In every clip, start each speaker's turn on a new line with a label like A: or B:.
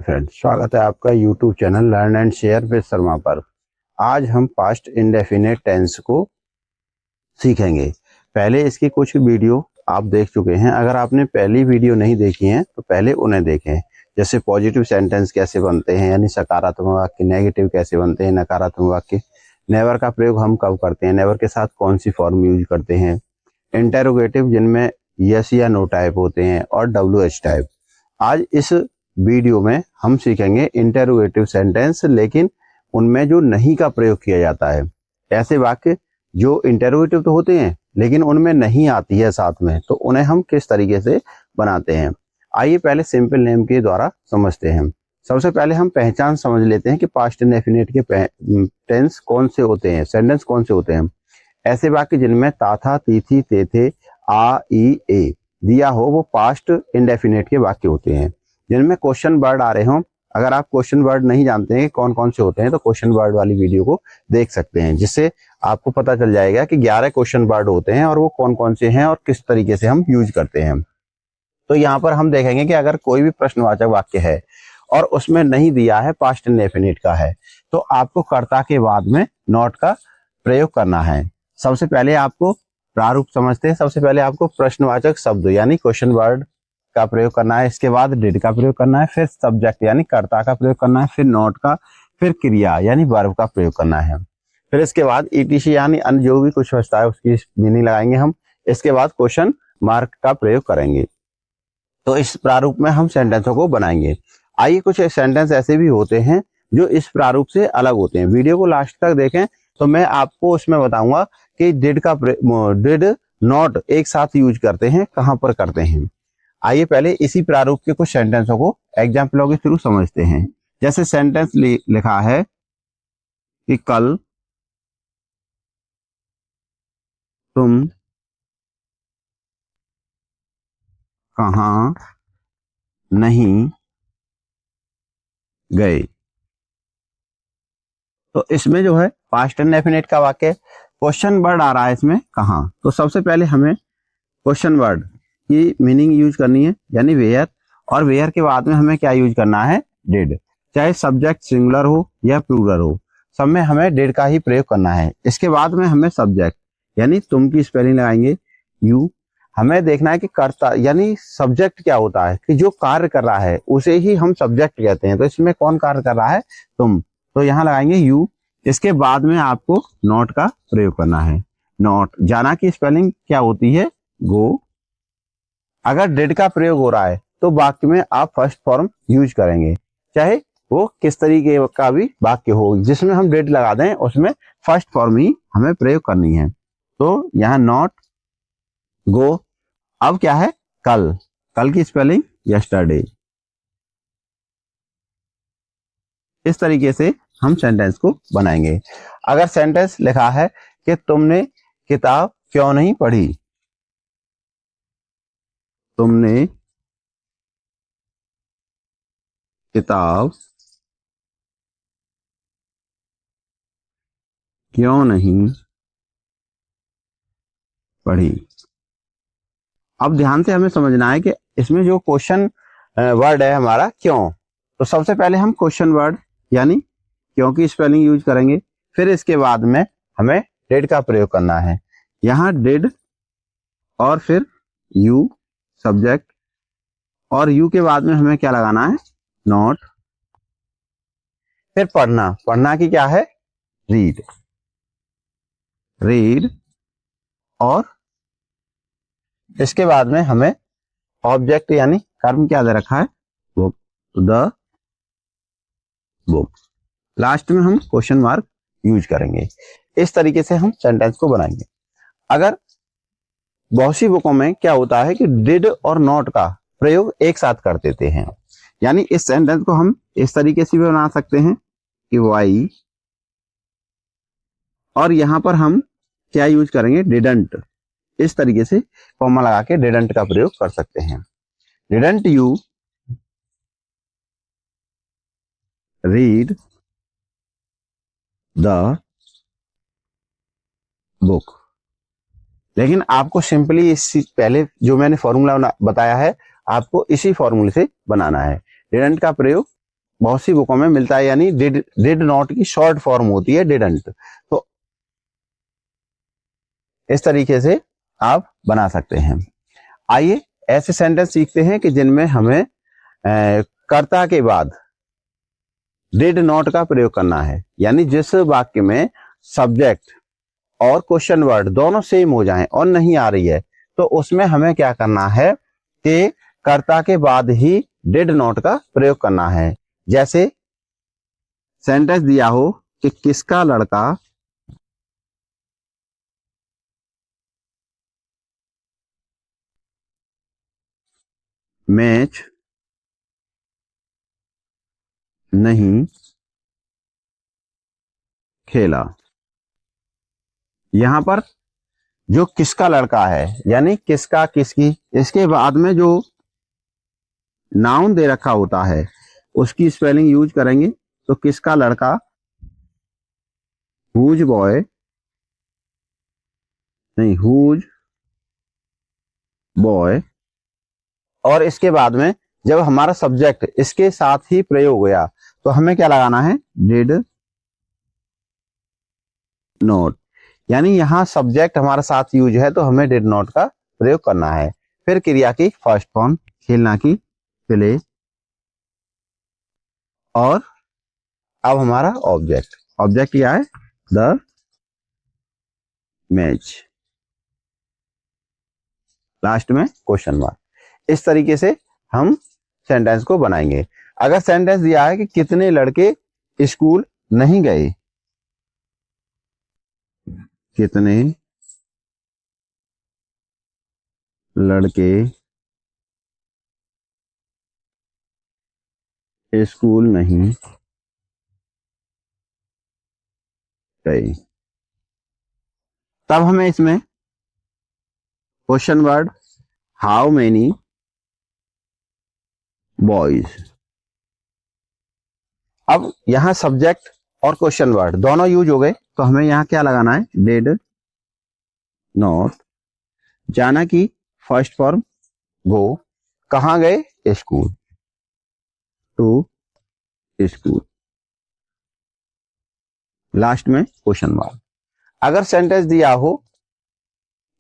A: Friends, स्वागत है आपका YouTube channel learn and share with Sharma पर। आज हम पास्ट इंडेफिनिट टेंस को सीखेंगे। पहले इसकी कुछ वीडियो आप देख चुके हैं। अगर आपने पहली वीडियो नहीं देखी है तो पहले उन्हें देखें। जैसे पॉजिटिव सेंटेंस कैसे बनते हैं, यानी सकारात्मक वाक्य, नेगेटिव कैसे बनते हैं, नकारात्मक वाक्य, नेवर का प्रयोग हम कब करते हैं, नेवर के साथ कौन सी फॉर्म यूज करते हैं, इंटेरोगेटिव जिनमें यस या नो टाइप होते हैं, और WH टाइप। आज इस वीडियो में हम सीखेंगे इंटेरोगेटिव सेंटेंस, लेकिन उनमें जो नहीं का प्रयोग किया जाता है। ऐसे वाक्य जो इंटेरोगेटिव तो होते हैं लेकिन उनमें नहीं आती है साथ में, तो उन्हें हम किस तरीके से बनाते हैं। आइए पहले सिंपल नेम के द्वारा समझते हैं। सबसे पहले हम पहचान समझ लेते हैं कि पास्ट इंडेफिनिट के टेंस कौन से होते हैं, सेंटेंस कौन से होते हैं। ऐसे वाक्य जिनमें ता था, ती थी, ते थे, आ, ई, ए दिया हो वो पास्ट इंडेफिनिट के वाक्य होते हैं। जिनमें क्वेश्चन वर्ड आ रहे हो, अगर आप क्वेश्चन वर्ड नहीं जानते हैं कौन कौन से होते हैं तो क्वेश्चन वर्ड वाली वीडियो को देख सकते हैं, जिससे आपको पता चल जाएगा कि 11 क्वेश्चन वर्ड होते हैं और वो कौन कौन से हैं और किस तरीके से हम यूज करते हैं। तो यहाँ पर हम देखेंगे कि अगर कोई भी प्रश्नवाचक वाक्य है और उसमें नहीं दिया है, पास्ट इंडेफिनिट का है, तो आपको कर्ता के बाद में नॉट का प्रयोग करना है। सबसे पहले आपको प्रारूप समझते हैं। सबसे पहले आपको प्रश्नवाचक शब्द यानी क्वेश्चन वर्ड का प्रयोग करना है, इसके बाद डिड का प्रयोग करना है, फिर सब्जेक्ट यानी कर्ता का प्रयोग करना है, फिर नॉट का, फिर क्रिया यानी वर्ब का प्रयोग करना है। फिर इसके बाद ETC यानी अन्य जो भी कुछ बचता है उसकी मीनिंग लगाएंगे हम। इसके बाद क्वेश्चन मार्क का प्रयोग करेंगे। तो इस प्रारूप में हम सेंटेंसों को बनाएंगे। आइए कुछ सेंटेंस ऐसे भी होते हैं जो इस प्रारूप से अलग होते हैं। वीडियो को लास्ट तक देखें तो मैं आपको उसमें बताऊंगा कि डिड नॉट एक साथ यूज करते हैं, कहां पर करते हैं। आइए पहले इसी प्रारूप के कुछ सेंटेंसों को एग्जाम्पलों के थ्रू समझते हैं। जैसे सेंटेंस लिखा है कि कल तुम कहां नहीं गए। तो इसमें जो है पास्ट इंडेफिनिट का वाक्य, क्वेश्चन वर्ड आ रहा है इसमें कहां। तो सबसे पहले हमें क्वेश्चन वर्ड की मीनिंग यूज करनी है, यानी वेयर, और वेयर के बाद में हमें क्या यूज करना है, डिड। चाहे सब्जेक्ट सिंगुलर हो या प्लूरल हो, सब में हमें डिड का ही प्रयोग करना है। इसके बाद में हमें सब्जेक्ट यानी तुम की स्पेलिंग लगाएंगे यू। हमें देखना है कि कर्ता यानी सब्जेक्ट क्या होता है, कि जो कार्य कर रहा है उसे ही हम सब्जेक्ट कहते हैं। तो इसमें कौन कार्य कर रहा है, तुम, तो यहाँ लगाएंगे यू। इसके बाद में आपको नॉट का प्रयोग करना है। नॉट, जाना की स्पेलिंग क्या होती है, गो। अगर डिड का प्रयोग हो रहा है तो वाक्य में आप फर्स्ट फॉर्म यूज करेंगे, चाहे वो किस तरीके का भी वाक्य हो, जिसमें हम डिड लगा दें उसमें फर्स्ट फॉर्म ही हमें प्रयोग करनी है। तो यहाँ नॉट, गो। अब क्या है, कल, कल की स्पेलिंग यस्टरडे। इस तरीके से हम सेंटेंस को बनाएंगे। अगर सेंटेंस लिखा है कि तुमने किताब क्यों नहीं पढ़ी, तुमने किताब क्यों नहीं पढ़ी। अब ध्यान से हमें समझना है कि इसमें जो क्वेश्चन वर्ड है हमारा क्यों, तो सबसे पहले हम क्वेश्चन वर्ड यानी क्यों की स्पेलिंग यूज करेंगे। फिर इसके बाद में हमें डिड का प्रयोग करना है। यहाँ डिड और फिर यू सब्जेक्ट, और यू के बाद में हमें क्या लगाना है, नॉट। फिर पढ़ना, पढ़ना की क्या है, रीड, रीड। और इसके बाद में हमें ऑब्जेक्ट यानी कर्म क्या दे रखा है, बुक, द बुक। लास्ट में हम क्वेश्चन मार्क यूज करेंगे। इस तरीके से हम सेंटेंस को बनाएंगे। अगर बहुत सी बुकों में क्या होता है कि डिड और नॉट का प्रयोग एक साथ कर देते हैं, यानी इस सेंटेंस को हम इस तरीके से भी बना सकते हैं कि वाई, और यहां पर हम क्या यूज करेंगे, डिडंट। इस तरीके से कॉमा लगा के डिडंट का प्रयोग कर सकते हैं। Didn't you read the book. लेकिन आपको सिंपली इस पहले जो मैंने फॉर्मूला बताया है, आपको इसी फॉर्मूले से बनाना है। डिडंट का प्रयोग बहुत सी बुकों में मिलता है, यानी डिड नॉट की शॉर्ट फॉर्म होती है डिडंट। तो इस तरीके से आप बना सकते हैं। आइए ऐसे सेंटेंस सीखते हैं कि जिनमें हमें कर्ता के बाद डिड नॉट का प्रयोग करना है, यानी जिस वाक्य में सब्जेक्ट और क्वेश्चन वर्ड दोनों सेम हो जाएं और नहीं आ रही है, तो उसमें हमें क्या करना है कि कर्ता के बाद ही डिड नॉट का प्रयोग करना है। जैसे सेंटेंस दिया हो कि किसका लड़का मैच नहीं खेला। यहां पर जो किसका लड़का है, यानी किसका किसकी, इसके बाद में जो नाउन दे रखा होता है उसकी स्पेलिंग यूज करेंगे। तो किसका लड़का, हुज बॉय, नहीं हुज बॉय, और इसके बाद में जब हमारा सब्जेक्ट इसके साथ ही प्रयोग हुआ तो हमें क्या लगाना है, डिड नॉट, यानी यहां सब्जेक्ट हमारे साथ यूज है तो हमें डिड नॉट का प्रयोग करना है। फिर क्रिया की फर्स्ट फॉर्म, खेलना की प्ले, और अब हमारा ऑब्जेक्ट, ऑब्जेक्ट क्या है, द मैच, लास्ट में क्वेश्चन मार्क। इस तरीके से हम सेंटेंस को बनाएंगे। अगर सेंटेंस दिया है कि कितने लड़के स्कूल नहीं गए, कितने लड़के स्कूल नहीं गए, तब हमें इसमें question word how many boys, अब यहां सब्जेक्ट और क्वेश्चन वर्ड दोनों यूज हो गए तो हमें यहां क्या लगाना है, डिड नॉट, जाना की फर्स्ट फॉर्म गो, कहां गए, स्कूल, टू स्कूल, लास्ट में क्वेश्चन मार्क। अगर सेंटेंस दिया हो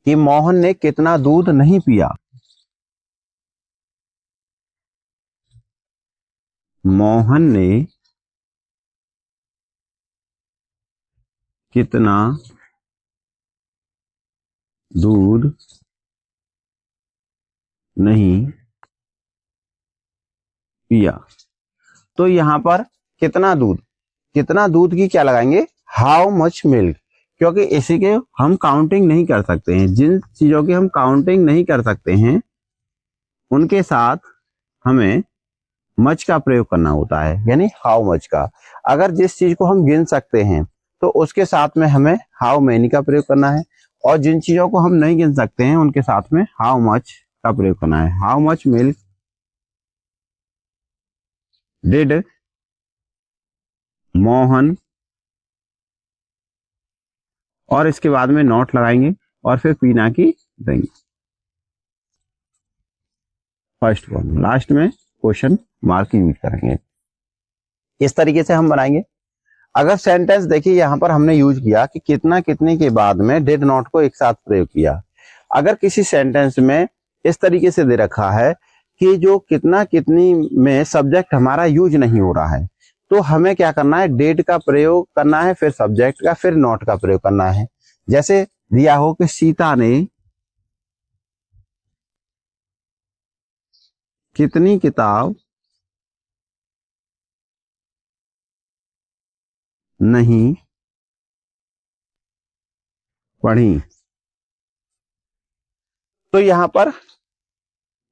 A: कि मोहन ने कितना दूध नहीं पिया, मोहन ने कितना दूध नहीं पिया, तो यहां पर कितना दूध, कितना दूध की क्या लगाएंगे, हाउ मच मिल्क, क्योंकि इसी के हम काउंटिंग नहीं कर सकते हैं। जिन चीजों की हम काउंटिंग नहीं कर सकते हैं उनके साथ हमें मच का प्रयोग करना होता है, यानी हाउ मच का। अगर जिस चीज को हम गिन सकते हैं तो उसके साथ में हमें हाउ मैनी का प्रयोग करना है, और जिन चीजों को हम नहीं गिन सकते हैं उनके साथ में हाउ मच का प्रयोग करना है। How much milk did Mohan, और इसके बाद में नॉट लगाएंगे और फिर पीना की देंगे, फर्स्ट फॉर्म, लास्ट में क्वेश्चन मार्क यूज करेंगे। इस तरीके से हम बनाएंगे। अगर सेंटेंस देखिए यहां पर हमने यूज किया कि कितना कितने के बाद में डिड नॉट को एक साथ प्रयोग किया। अगर किसी सेंटेंस में इस तरीके से दे रखा है कि जो कितना कितनी में सब्जेक्ट हमारा यूज नहीं हो रहा है, तो हमें क्या करना है, डिड का प्रयोग करना है, फिर सब्जेक्ट का, फिर नॉट का प्रयोग करना है। जैसे दिया हो कि सीता ने कितनी किताब नहीं पढ़ी, तो यहां पर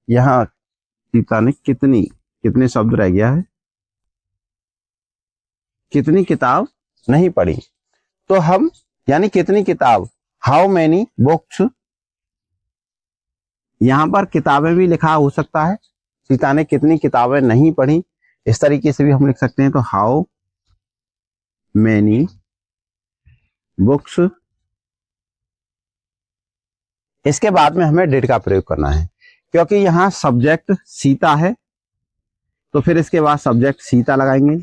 A: यहां सीता ने कितनी, कितने शब्द रह गया है, कितनी किताब नहीं पढ़ी, तो हम यानी कितनी किताब, हाउ मेनी बुक्स, यहां पर किताबें भी लिखा हो सकता है, सीता ने कितनी किताबें नहीं पढ़ी, इस तरीके से भी हम लिख सकते हैं। तो हाउ मेनी बुक्स, इसके बाद में हमें डिड का प्रयोग करना है, क्योंकि यहां सब्जेक्ट सीता है तो फिर इसके बाद सब्जेक्ट सीता लगाएंगे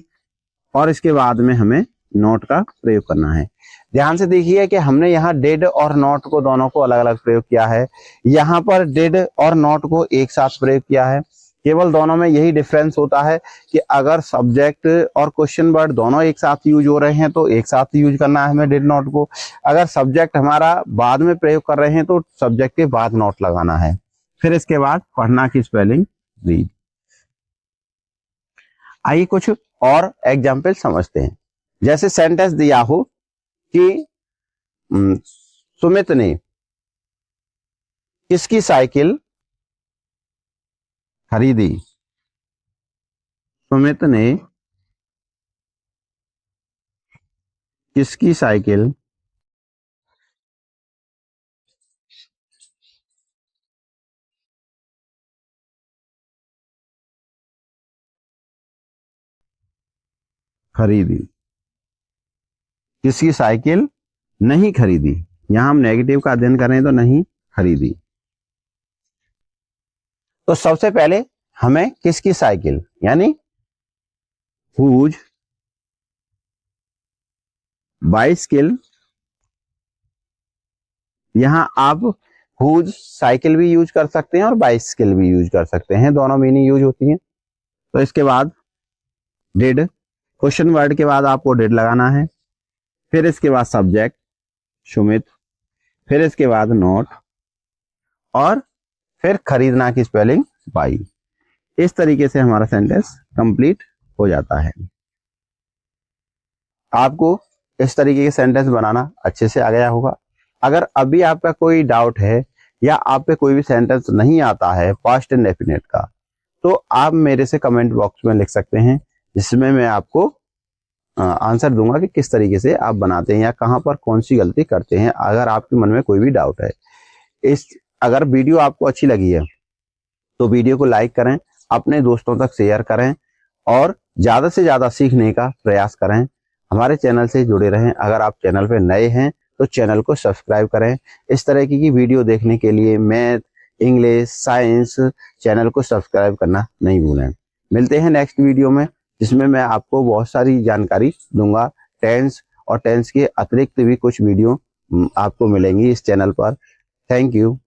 A: और इसके बाद में हमें नॉट का प्रयोग करना है। ध्यान से देखिए कि हमने यहाँ डेड और नॉट को दोनों को अलग अलग प्रयोग किया है, यहाँ पर डेड और नॉट को एक साथ प्रयोग किया है। केवल दोनों में यही डिफरेंस होता है कि अगर सब्जेक्ट और क्वेश्चन वर्ड दोनों एक साथ यूज हो रहे हैं तो एक साथ यूज करना है हमें डेड नॉट को। अगर सब्जेक्ट हमारा बाद में प्रयोग कर रहे हैं तो सब्जेक्ट के बाद नॉट लगाना है। फिर इसके बाद पढ़ना की स्पेलिंग रीड। आइए कुछ और एग्जाम्पल समझते हैं। जैसे सेंटेंस दिया हो कि सुमित ने किसकी साइकिल खरीदी। सुमित ने किसकी साइकिल खरीदी। किसकी साइकिल नहीं खरीदी। यहां हम नेगेटिव का अध्ययन कर रहे हैं तो नहीं खरीदी। तो सबसे पहले हमें किसकी साइकिल यानी हुज बाइसिकल। यहां आप हुज साइकिल भी यूज कर सकते हैं और बाइसिकल भी यूज कर सकते हैं, दोनों मीनिंग यूज होती हैं। तो इसके बाद डिड, क्वेश्चन वर्ड के बाद आपको डिड लगाना है। फिर इसके बाद सब्जेक्ट सुमित, फिर इसके बाद नॉट और फिर खरीदना की स्पेलिंग बाई। इस तरीके से हमारा सेंटेंस कंप्लीट हो जाता है। आपको इस तरीके के सेंटेंस बनाना अच्छे से आ गया होगा। अगर अभी आपका कोई डाउट है या आप पे कोई भी सेंटेंस नहीं आता है पास्ट इंडेफिनिट का, तो आप मेरे से कमेंट बॉक्स में लिख सकते हैं, जिसमें मैं आपको आंसर दूंगा कि किस तरीके से आप बनाते हैं या कहां पर कौन सी गलती करते हैं, अगर आपके मन में कोई भी डाउट है। अगर वीडियो आपको अच्छी लगी है तो वीडियो को लाइक करें, अपने दोस्तों तक शेयर करें और ज्यादा से ज्यादा सीखने का प्रयास करें। हमारे चैनल से जुड़े रहें। अगर आप चैनल पे नए हैं तो चैनल को सब्सक्राइब करें। इस तरह की वीडियो देखने के लिए मैथ, इंग्लिश, साइंस चैनल को सब्सक्राइब करना नहीं भूलें। मिलते हैं नेक्स्ट वीडियो में, जिसमें मैं आपको बहुत सारी जानकारी दूंगा। टेंस और टेंस के अतिरिक्त भी कुछ वीडियो आपको मिलेंगी इस चैनल पर। Thank you.